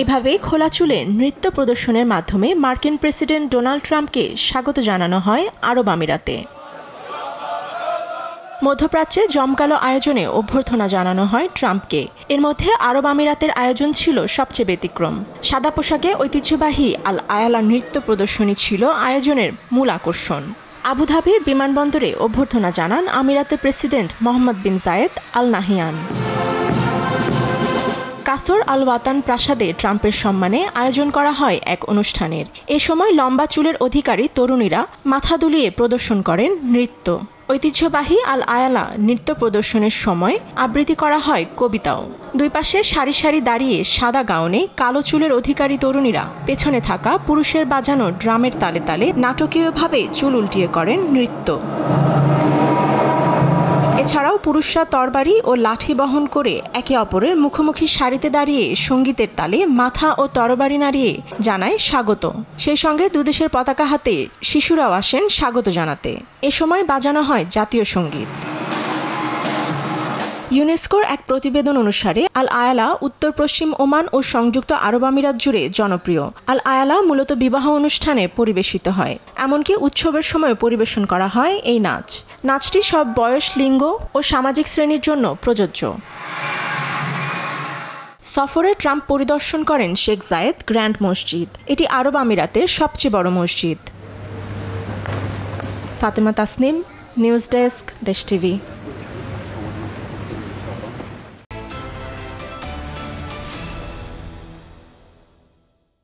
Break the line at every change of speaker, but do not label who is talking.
এভাবে খোলা চুলে নৃত্য প্রদর্শনের মাধ্যমে মার্কিন প্রেসিডেন্ট ডোনাল্ড ট্রাম্পকে স্বাগত জানানো হয় আরব আমিরাতে। মধ্যপ্রাচ্যে জমকালো আয়োজনে অভ্যর্থনা জানানো হয় ট্রাম্পকে। এর মধ্যে আরব আমিরাতের আয়োজন ছিল সবচেয়ে ব্যতিক্রম। সাদা পোশাকে ঐতিহ্যবাহী আল আয়ালা নৃত্য প্রদর্শনী ছিল আয়োজনের মূল আকর্ষণ। আবুধাবির বিমানবন্দরে অভ্যর্থনা জানান আমিরাতের প্রেসিডেন্ট মোহাম্মদ বিন জায়েদ আল নাহিয়ান। কাসর আল ওয়াতান প্রাসাদে ট্রাম্পের সম্মানে আয়োজন করা হয় এক অনুষ্ঠানের। এ সময় লম্বা চুলের অধিকারী তরুণীরা মাথা দুলিয়ে প্রদর্শন করেন নৃত্য। ঐতিহ্যবাহী আল আয়ালা নৃত্য প্রদর্শনের সময় আবৃত্তি করা হয় কবিতাও। দুই পাশে সারি সারি দাঁড়িয়ে সাদা গাউনে কালো চুলের অধিকারী তরুণীরা পেছনে থাকা পুরুষের বাজানো ড্রামের তালে তালে নাটকীয়ভাবে চুল উল্টিয়ে করেন নৃত্য। এছাড়াও পুরুষরা তরবারি ও লাঠি বহন করে একে অপরের মুখোমুখি সারিতে দাঁড়িয়ে সঙ্গীতের তালে মাথা ও তরবারি নাড়িয়ে জানায় স্বাগত। সেই সঙ্গে দুদেশের পতাকা হাতে শিশুরাও আসেন স্বাগত জানাতে। এ সময় বাজানো হয় জাতীয় সঙ্গীত। ইউনেস্কোর এক প্রতিবেদন অনুসারে আল আয়ালা উত্তর পশ্চিম ওমান ও সংযুক্ত আরব আমিরাত জুড়ে জনপ্রিয়। আল আয়ালা মূলত বিবাহ অনুষ্ঠানে পরিবেশিত হয়, এমনকি উৎসবের সময় পরিবেশন করা হয় এই নাচ। নাচটি সব বয়স, লিঙ্গ ও সামাজিক শ্রেণীর জন্য প্রযোজ্য। সফরে ট্রাম্প পরিদর্শন করেন শেখ জায়েদ গ্র্যান্ড মসজিদ। এটি আরব আমিরাতের সবচেয়ে বড় মসজিদ। ফাতেমা তাসনিম, নিউজ ডেস্ক, দেশ টিভি।